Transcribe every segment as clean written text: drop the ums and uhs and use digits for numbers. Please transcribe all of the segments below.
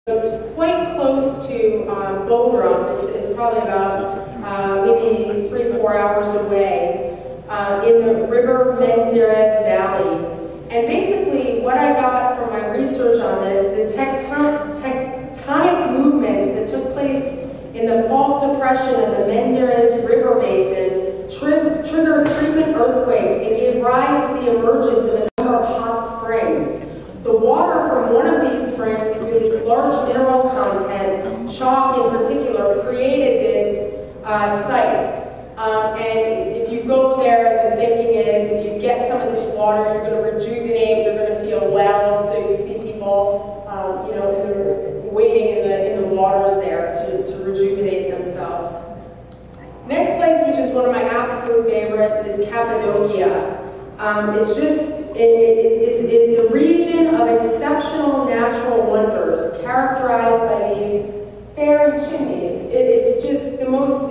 It's quite close to Bodrum. It's probably about maybe 3-4 hours away in the River Menderes Valley. And basically, what I got from my research on this, the tectonic movements that took place in the fault depression of the Menderes River Basin triggered frequent earthquakes and gave rise to the emergence of a number of hot springs. The water from one of these springs, with its large mineral content, chalk in particular, created this site. And if you go there, the thinking is if you get some of this water, you're going to rejuvenate, you're going to feel well. So you see people, wading in the waters there to rejuvenate themselves. Next place, which is one of my absolute favorites, is Cappadocia. It's a region of exceptional natural wonders characterized by these fairy chimneys. It's just the most,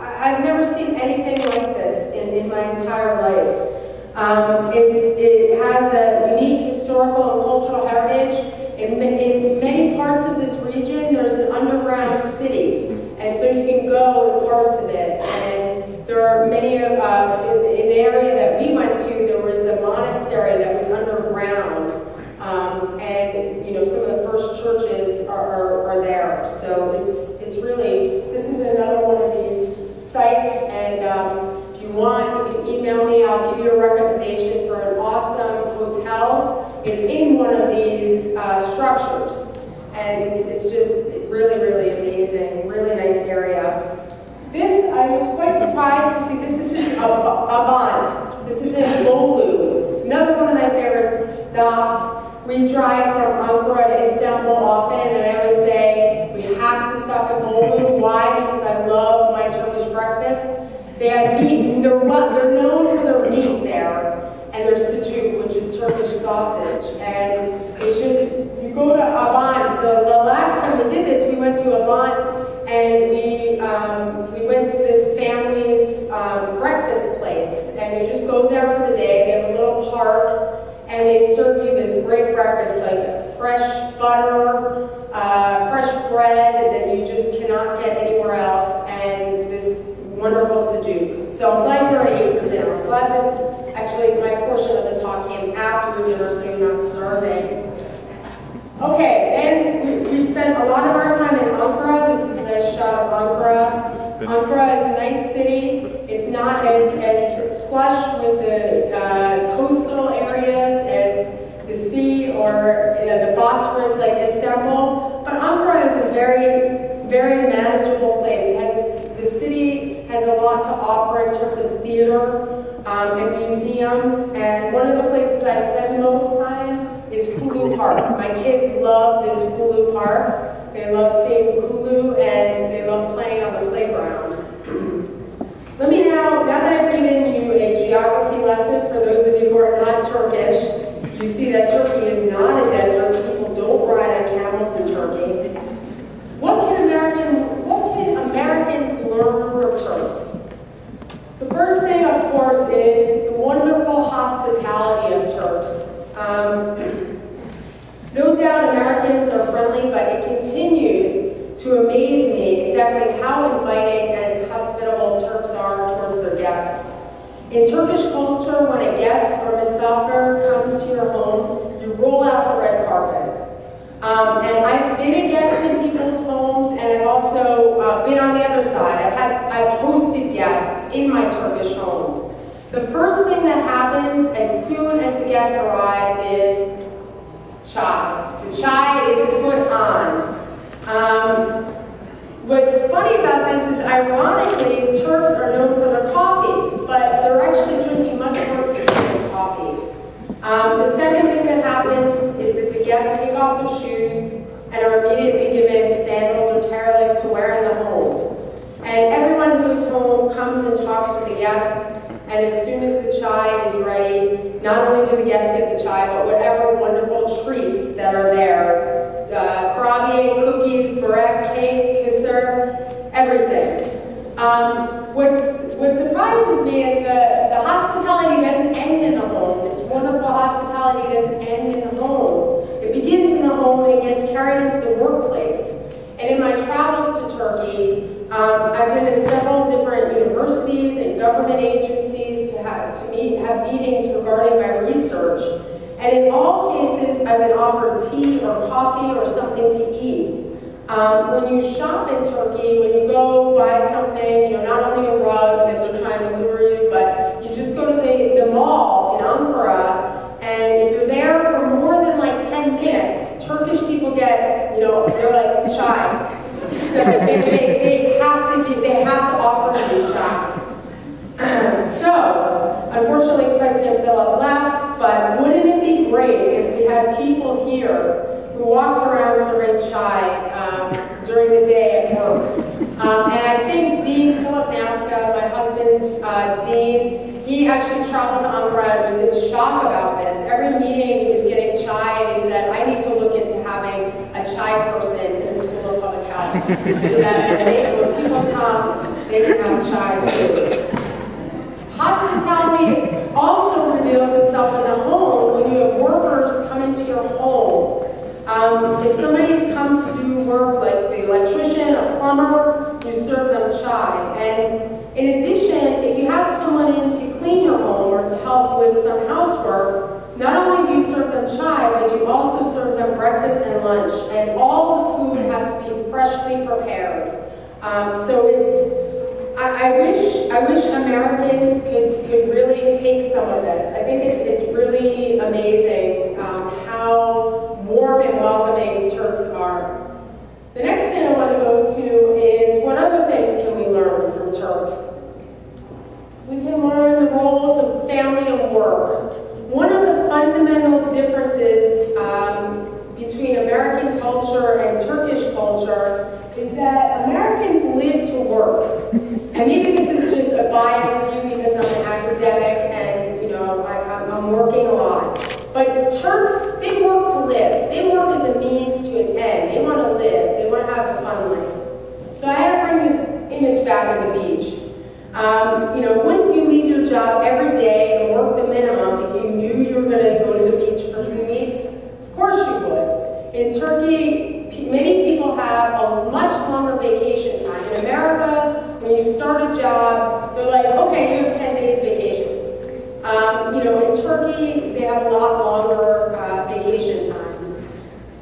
I've never seen anything like this in my entire life. It has a unique historical and cultural heritage. In many parts of this region, there's an underground city, and so you can go to parts of it. And there are many in an area that we went to, there was a monastery that was underground, and some of the first churches are there. So it's really, this is another one of these sites, and if you want, you can email me. I'll give you a recommendation for an awesome hotel. It's in one of these structures, and it's just really, really amazing, really nice area. This, I was quite surprised to see, this is Albany. This is in Bolu, another one of my favorite stops. We drive from Ankara to Istanbul often, and I always say, we have to stop at Bolu. Why? Because I love my Turkish breakfast. They have meat, they're known for their meat there, and their sucuk, which is Turkish sausage. And it's just, you go to Albany. The last time we did this, we went to Albany, and we went to this family's breakfast place, and you just go there for the day. They have a little park, and they serve you this great breakfast, like fresh butter, fresh bread that you just cannot get anywhere else, and this wonderful sucuk. So I'm glad you already ate your dinner. I'm glad this, actually, my portion of the talk came after your dinner, so you're not starving. Okay, then we spent a lot of our time in Ankara. This is a nice shot of Ankara. Ankara is a nice city. It's not as plush with the coastal areas as the sea or the Bosphorus like Istanbul. But Ankara is a very, very manageable place. The city has a lot to offer in terms of theater and museums. And one of the places I spend the most time is Kulu Park. My kids love this Kulu Park. They love seeing Kulu, and they love playing on the playground. Let me now that I've given you a geography lesson for those of you who are not Turkish, you see that Turkey is not a desert. People don't ride on camels in Turkey. What can Americans learn from Turks? The first thing, of course, is the wonderful hospitality of Turks. No doubt Americans are friendly, but it continues to amaze me exactly how inviting and hospitable Turks are towards their guests. In Turkish culture, when a guest or misafir comes to your home, you roll out the red carpet. And I've been a guest in people's homes, and I've also been on the other side. I've hosted guests in my Turkish home. The first thing that happens as soon as the guest arrives is chai. The chai is put on. What's funny about this is, ironically, Turks are known for their coffee, but they're actually drinking much more tea than coffee. The second thing that happens is that the guests take off their shoes and are immediately given sandals or terlic to wear in the home. And everyone who's home comes and talks with the guests, and as soon as the chai is ready, not only do the guests get the chai, but whatever wonderful treats that are there. Kurabiye, cookies, burek, cake, kisser, everything. What surprises me is the hospitality doesn't end in the home. This wonderful hospitality doesn't end in the home. It begins in the home and it gets carried into the work government agencies to have meetings regarding my research. And in all cases, I've been offered tea or coffee or something to eat. When you shop in Turkey, when you go buy something, not only a rug that they're trying to lure you, but you just go to the mall in Ankara, and if you're there for more than like 10 minutes, Turkish people get, they're like chai. So they have to offer you chai. So, unfortunately, President Philip left, but wouldn't it be great if we had people here who walked around serving chai during the day at work? And I think Dean Philip Naska, my husband's dean, he actually traveled to Ankara and was in shock about this. Every meeting he was getting chai, and he said, I need to look into having a chai person in the School of Public Health so that when people come, they can have chai too. Hospitality also reveals itself in the home when you have workers come into your home. If somebody comes to do work like the electrician or plumber, you serve them chai. And in addition, if you have someone in to clean your home or to help with some housework, not only do you serve them chai, but you also serve them breakfast and lunch. And all the food has to be freshly prepared. I wish Americans could really take some of this. I think it's really amazing how warm and welcoming Turks are. The next thing I want to go to is what other things can we learn from Turks? We can learn the roles of family and work. One of the fundamental differences between American culture and Turkish culture is that Americans live to work. And maybe this is just a biased view because I'm an academic and I'm working a lot. But Turks, they work to live. They work as a means to an end. They want to live. They want to have a fun life. So I had to bring this image back of the beach. Wouldn't you leave your job every day and work the minimum if you knew you were going to go to the beach for 3 weeks? Of course you would. In Turkey, many people have a much longer vacation time. In America, when you start a job, they're like, okay, you have 10 days vacation. In Turkey, they have a lot longer vacation time.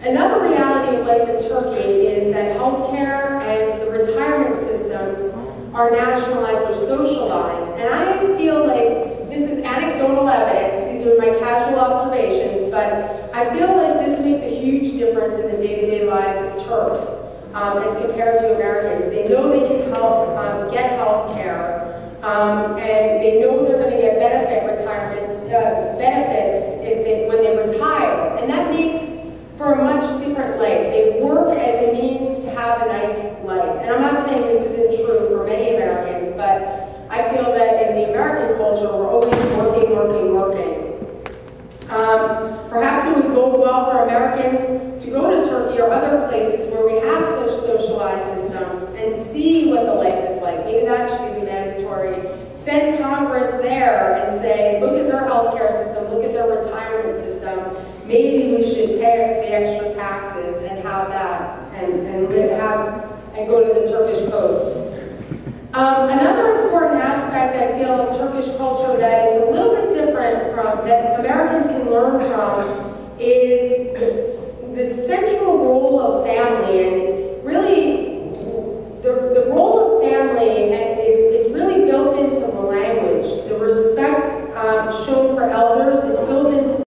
Another reality of life in Turkey is that healthcare and the retirement systems are nationalized or socialized. And I feel like this is anecdotal evidence. These are my casual observations, but I feel like this makes a huge difference in the day-to-day lives of Turks as compared to Americans. They know they can get health care, and they know they're going to get benefits when they retire. And that makes for a much different life. They work as a means to have a nice life. And I'm not saying this isn't true for many Americans, but I feel that in the American culture, we're always working, working, working. Perhaps it would go well for Americans to go to Turkey or other places where we have such socialized systems and see what the life is like. Maybe that should be mandatory. Send Congress there and say, look at their healthcare system, look at their retirement system. Maybe we should pay the extra taxes and have that and go to the Turkish coast. Another important aspect I feel of Turkish culture that is a little bit different from, that Americans can learn from, is the central role of family. And really, the role of family is really built into the language. The respect shown for elders